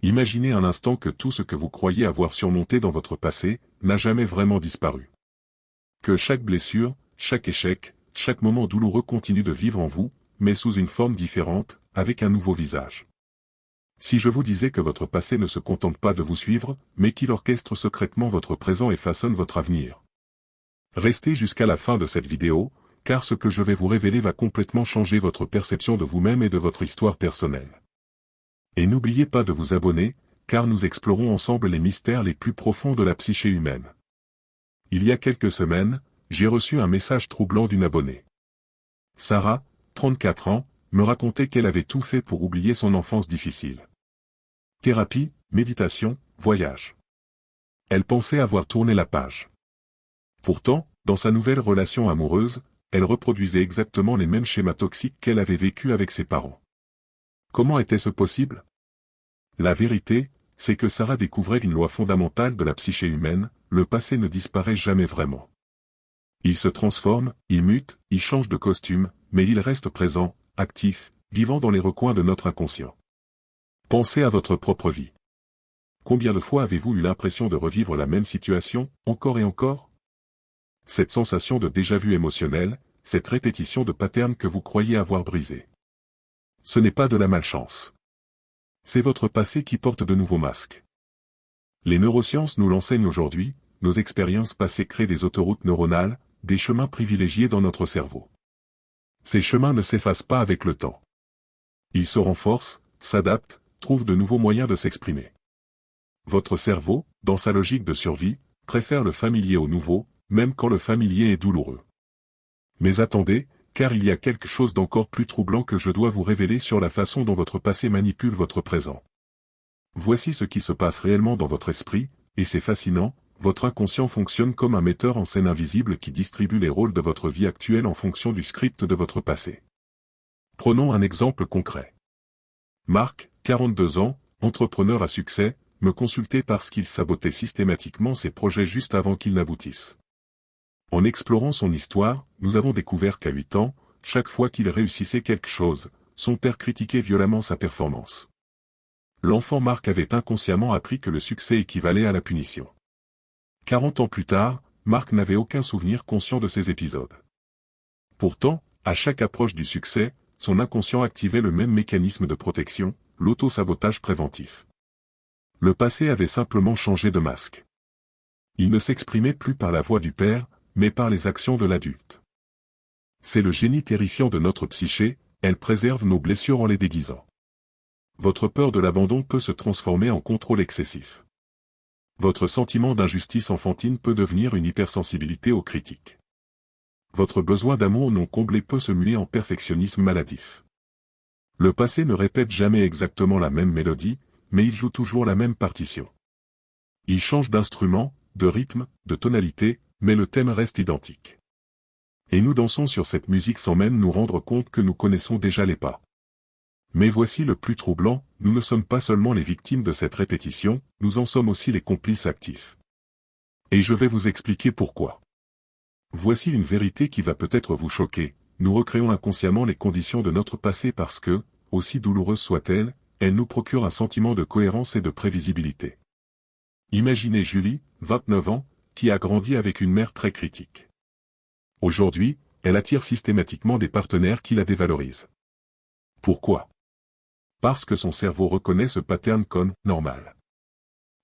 Imaginez un instant que tout ce que vous croyez avoir surmonté dans votre passé n'a jamais vraiment disparu. Que chaque blessure, chaque échec, chaque moment douloureux continue de vivre en vous, mais sous une forme différente, avec un nouveau visage. Si je vous disais que votre passé ne se contente pas de vous suivre, mais qu'il orchestre secrètement votre présent et façonne votre avenir. Restez jusqu'à la fin de cette vidéo, car ce que je vais vous révéler va complètement changer votre perception de vous-même et de votre histoire personnelle. Et n'oubliez pas de vous abonner, car nous explorons ensemble les mystères les plus profonds de la psyché humaine. Il y a quelques semaines, j'ai reçu un message troublant d'une abonnée. Sarah, 34 ans, me racontait qu'elle avait tout fait pour oublier son enfance difficile. Thérapie, méditation, voyage. Elle pensait avoir tourné la page. Pourtant, dans sa nouvelle relation amoureuse, elle reproduisait exactement les mêmes schémas toxiques qu'elle avait vécus avec ses parents. Comment était-ce possible? La vérité, c'est que Sarah découvrait une loi fondamentale de la psyché humaine, le passé ne disparaît jamais vraiment. Il se transforme, il mute, il change de costume, mais il reste présent, actif, vivant dans les recoins de notre inconscient. Pensez à votre propre vie. Combien de fois avez-vous eu l'impression de revivre la même situation, encore et encore? Cette sensation de déjà-vu émotionnel, cette répétition de patterns que vous croyez avoir brisés. Ce n'est pas de la malchance. C'est votre passé qui porte de nouveaux masques. Les neurosciences nous l'enseignent aujourd'hui, nos expériences passées créent des autoroutes neuronales, des chemins privilégiés dans notre cerveau. Ces chemins ne s'effacent pas avec le temps. Ils se renforcent, s'adaptent, trouvent de nouveaux moyens de s'exprimer. Votre cerveau, dans sa logique de survie, préfère le familier au nouveau, même quand le familier est douloureux. Mais attendez, car il y a quelque chose d'encore plus troublant que je dois vous révéler sur la façon dont votre passé manipule votre présent. Voici ce qui se passe réellement dans votre esprit, et c'est fascinant, votre inconscient fonctionne comme un metteur en scène invisible qui distribue les rôles de votre vie actuelle en fonction du script de votre passé. Prenons un exemple concret. Marc, 42 ans, entrepreneur à succès, me consultait parce qu'il sabotait systématiquement ses projets juste avant qu'ils n'aboutissent. En explorant son histoire, nous avons découvert qu'à 8 ans, chaque fois qu'il réussissait quelque chose, son père critiquait violemment sa performance. L'enfant Marc avait inconsciemment appris que le succès équivalait à la punition. 40 ans plus tard, Marc n'avait aucun souvenir conscient de ces épisodes. Pourtant, à chaque approche du succès, son inconscient activait le même mécanisme de protection, l'auto-sabotage préventif. Le passé avait simplement changé de masque. Il ne s'exprimait plus par la voix du père, mais par les actions de l'adulte. C'est le génie terrifiant de notre psyché, elle préserve nos blessures en les déguisant. Votre peur de l'abandon peut se transformer en contrôle excessif. Votre sentiment d'injustice enfantine peut devenir une hypersensibilité aux critiques. Votre besoin d'amour non comblé peut se muer en perfectionnisme maladif. Le passé ne répète jamais exactement la même mélodie, mais il joue toujours la même partition. Il change d'instrument, de rythme, de tonalité, mais le thème reste identique. Et nous dansons sur cette musique sans même nous rendre compte que nous connaissons déjà les pas. Mais voici le plus troublant, nous ne sommes pas seulement les victimes de cette répétition, nous en sommes aussi les complices actifs. Et je vais vous expliquer pourquoi. Voici une vérité qui va peut-être vous choquer, nous recréons inconsciemment les conditions de notre passé parce que, aussi douloureuse soit-elle, elle nous procure un sentiment de cohérence et de prévisibilité. Imaginez Julie, 29 ans, qui a grandi avec une mère très critique. Aujourd'hui, elle attire systématiquement des partenaires qui la dévalorisent. Pourquoi? Parce que son cerveau reconnaît ce pattern comme « normal ».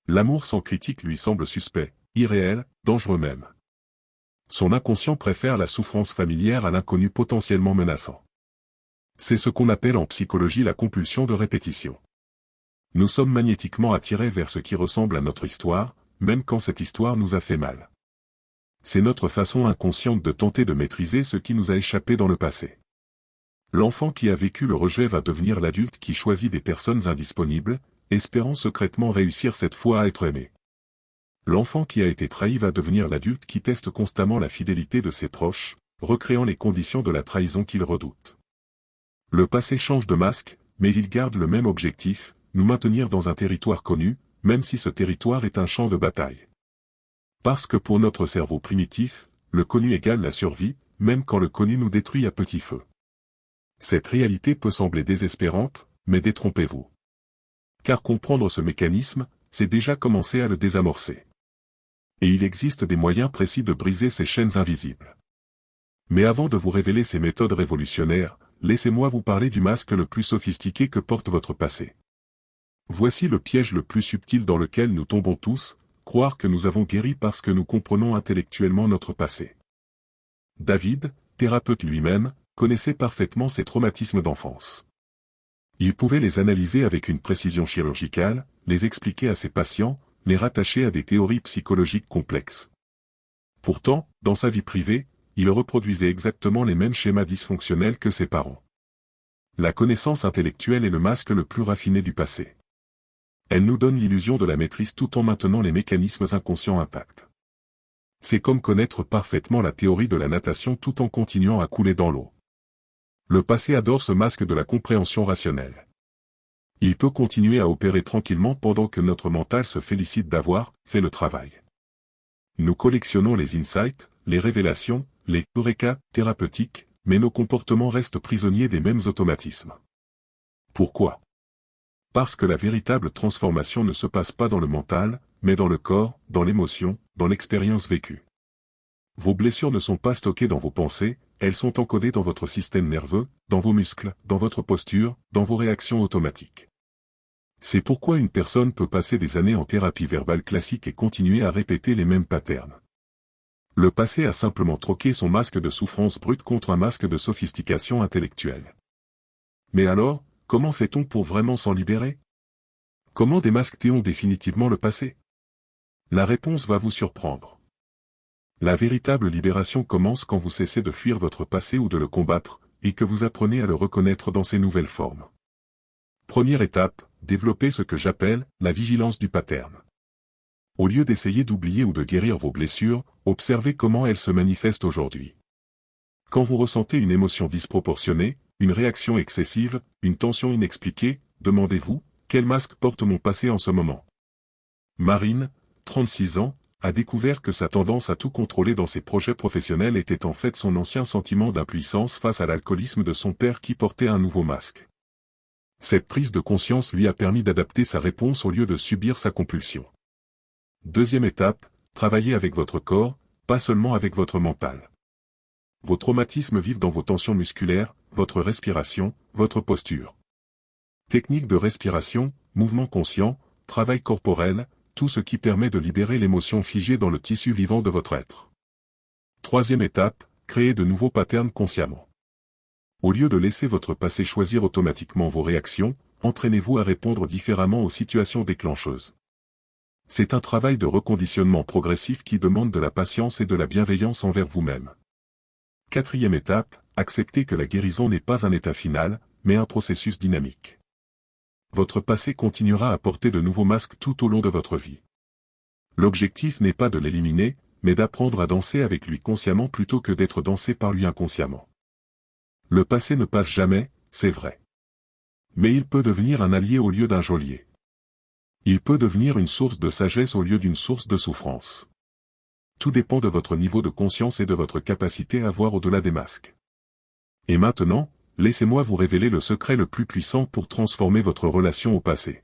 L'amour sans critique lui semble suspect, irréel, dangereux même. Son inconscient préfère la souffrance familière à l'inconnu potentiellement menaçant. C'est ce qu'on appelle en psychologie la compulsion de répétition. Nous sommes magnétiquement attirés vers ce qui ressemble à notre histoire, même quand cette histoire nous a fait mal. C'est notre façon inconsciente de tenter de maîtriser ce qui nous a échappé dans le passé. L'enfant qui a vécu le rejet va devenir l'adulte qui choisit des personnes indisponibles, espérant secrètement réussir cette fois à être aimé. L'enfant qui a été trahi va devenir l'adulte qui teste constamment la fidélité de ses proches, recréant les conditions de la trahison qu'il redoute. Le passé change de masque, mais il garde le même objectif, nous maintenir dans un territoire connu, même si ce territoire est un champ de bataille. Parce que pour notre cerveau primitif, le connu égale la survie, même quand le connu nous détruit à petit feu. Cette réalité peut sembler désespérante, mais détrompez-vous. Car comprendre ce mécanisme, c'est déjà commencer à le désamorcer. Et il existe des moyens précis de briser ces chaînes invisibles. Mais avant de vous révéler ces méthodes révolutionnaires, laissez-moi vous parler du masque le plus sophistiqué que porte votre passé. Voici le piège le plus subtil dans lequel nous tombons tous, croire que nous avons guéri parce que nous comprenons intellectuellement notre passé. David, thérapeute lui-même, connaissait parfaitement ses traumatismes d'enfance. Il pouvait les analyser avec une précision chirurgicale, les expliquer à ses patients, les rattacher à des théories psychologiques complexes. Pourtant, dans sa vie privée, il reproduisait exactement les mêmes schémas dysfonctionnels que ses parents. La connaissance intellectuelle est le masque le plus raffiné du passé. Elle nous donne l'illusion de la maîtrise tout en maintenant les mécanismes inconscients intacts. C'est comme connaître parfaitement la théorie de la natation tout en continuant à couler dans l'eau. Le passé adore ce masque de la compréhension rationnelle. Il peut continuer à opérer tranquillement pendant que notre mental se félicite d'avoir fait le travail. Nous collectionnons les insights, les révélations, les eureka thérapeutiques, mais nos comportements restent prisonniers des mêmes automatismes. Pourquoi ? Parce que la véritable transformation ne se passe pas dans le mental, mais dans le corps, dans l'émotion, dans l'expérience vécue. Vos blessures ne sont pas stockées dans vos pensées, elles sont encodées dans votre système nerveux, dans vos muscles, dans votre posture, dans vos réactions automatiques. C'est pourquoi une personne peut passer des années en thérapie verbale classique et continuer à répéter les mêmes patterns. Le passé a simplement troqué son masque de souffrance brute contre un masque de sophistication intellectuelle. Mais alors, comment fait-on pour vraiment s'en libérer? Comment démasque-t-on définitivement le passé? La réponse va vous surprendre. La véritable libération commence quand vous cessez de fuir votre passé ou de le combattre, et que vous apprenez à le reconnaître dans ses nouvelles formes. Première étape, développer ce que j'appelle la vigilance du pattern. Au lieu d'essayer d'oublier ou de guérir vos blessures, observez comment elles se manifestent aujourd'hui. Quand vous ressentez une émotion disproportionnée, une réaction excessive, une tension inexpliquée, demandez-vous, quel masque porte mon passé en ce moment? Marine, 36 ans, a découvert que sa tendance à tout contrôler dans ses projets professionnels était en fait son ancien sentiment d'impuissance face à l'alcoolisme de son père qui portait un nouveau masque. Cette prise de conscience lui a permis d'adapter sa réponse au lieu de subir sa compulsion. Deuxième étape, travaillez avec votre corps, pas seulement avec votre mental. Vos traumatismes vivent dans vos tensions musculaires, votre respiration, votre posture. Technique de respiration, mouvement conscient, travail corporel, tout ce qui permet de libérer l'émotion figée dans le tissu vivant de votre être. Troisième étape, créez de nouveaux patterns consciemment. Au lieu de laisser votre passé choisir automatiquement vos réactions, entraînez-vous à répondre différemment aux situations déclencheuses. C'est un travail de reconditionnement progressif qui demande de la patience et de la bienveillance envers vous-même. Quatrième étape, acceptez que la guérison n'est pas un état final, mais un processus dynamique. Votre passé continuera à porter de nouveaux masques tout au long de votre vie. L'objectif n'est pas de l'éliminer, mais d'apprendre à danser avec lui consciemment plutôt que d'être dansé par lui inconsciemment. Le passé ne passe jamais, c'est vrai. Mais il peut devenir un allié au lieu d'un geôlier. Il peut devenir une source de sagesse au lieu d'une source de souffrance. Tout dépend de votre niveau de conscience et de votre capacité à voir au-delà des masques. Et maintenant, laissez-moi vous révéler le secret le plus puissant pour transformer votre relation au passé.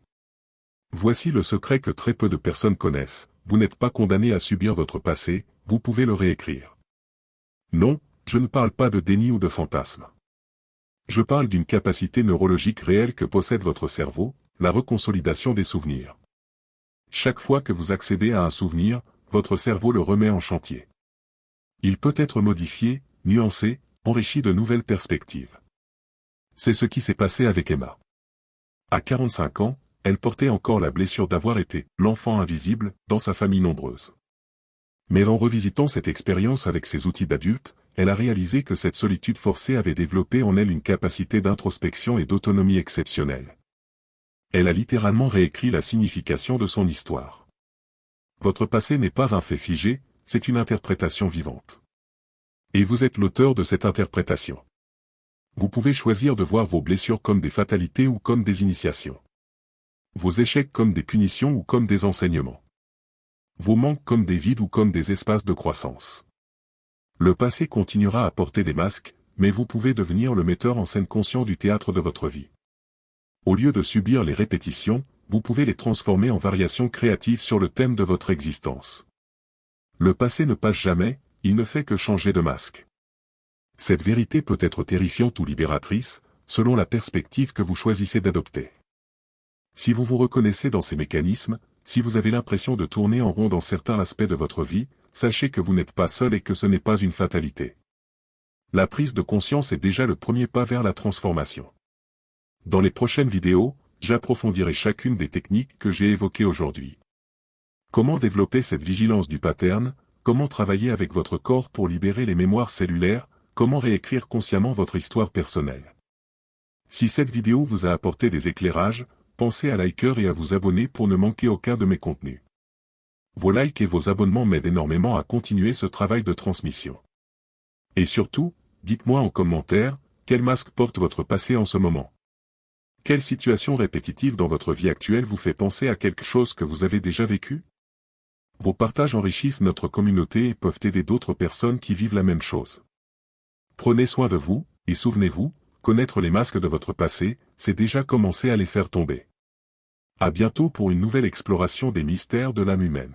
Voici le secret que très peu de personnes connaissent, vous n'êtes pas condamné à subir votre passé, vous pouvez le réécrire. Non, je ne parle pas de déni ou de fantasme. Je parle d'une capacité neurologique réelle que possède votre cerveau, la reconsolidation des souvenirs. Chaque fois que vous accédez à un souvenir, votre cerveau le remet en chantier. Il peut être modifié, nuancé, enrichi de nouvelles perspectives. C'est ce qui s'est passé avec Emma. À 45 ans, elle portait encore la blessure d'avoir été l'enfant invisible dans sa famille nombreuse. Mais en revisitant cette expérience avec ses outils d'adulte, elle a réalisé que cette solitude forcée avait développé en elle une capacité d'introspection et d'autonomie exceptionnelle. Elle a littéralement réécrit la signification de son histoire. Votre passé n'est pas un fait figé, c'est une interprétation vivante. Et vous êtes l'auteur de cette interprétation. Vous pouvez choisir de voir vos blessures comme des fatalités ou comme des initiations. Vos échecs comme des punitions ou comme des enseignements. Vos manques comme des vides ou comme des espaces de croissance. Le passé continuera à porter des masques, mais vous pouvez devenir le metteur en scène conscient du théâtre de votre vie. Au lieu de subir les répétitions, vous pouvez les transformer en variations créatives sur le thème de votre existence. Le passé ne passe jamais, il ne fait que changer de masque. Cette vérité peut être terrifiante ou libératrice, selon la perspective que vous choisissez d'adopter. Si vous vous reconnaissez dans ces mécanismes, si vous avez l'impression de tourner en rond dans certains aspects de votre vie, sachez que vous n'êtes pas seul et que ce n'est pas une fatalité. La prise de conscience est déjà le premier pas vers la transformation. Dans les prochaines vidéos, j'approfondirai chacune des techniques que j'ai évoquées aujourd'hui. Comment développer cette vigilance du pattern, comment travailler avec votre corps pour libérer les mémoires cellulaires, comment réécrire consciemment votre histoire personnelle. Si cette vidéo vous a apporté des éclairages, pensez à liker et à vous abonner pour ne manquer aucun de mes contenus. Vos likes et vos abonnements m'aident énormément à continuer ce travail de transmission. Et surtout, dites-moi en commentaire, quel masque porte votre passé en ce moment. Quelle situation répétitive dans votre vie actuelle vous fait penser à quelque chose que vous avez déjà vécu? Vos partages enrichissent notre communauté et peuvent aider d'autres personnes qui vivent la même chose. Prenez soin de vous, et souvenez-vous, connaître les masques de votre passé, c'est déjà commencer à les faire tomber. À bientôt pour une nouvelle exploration des mystères de l'âme humaine.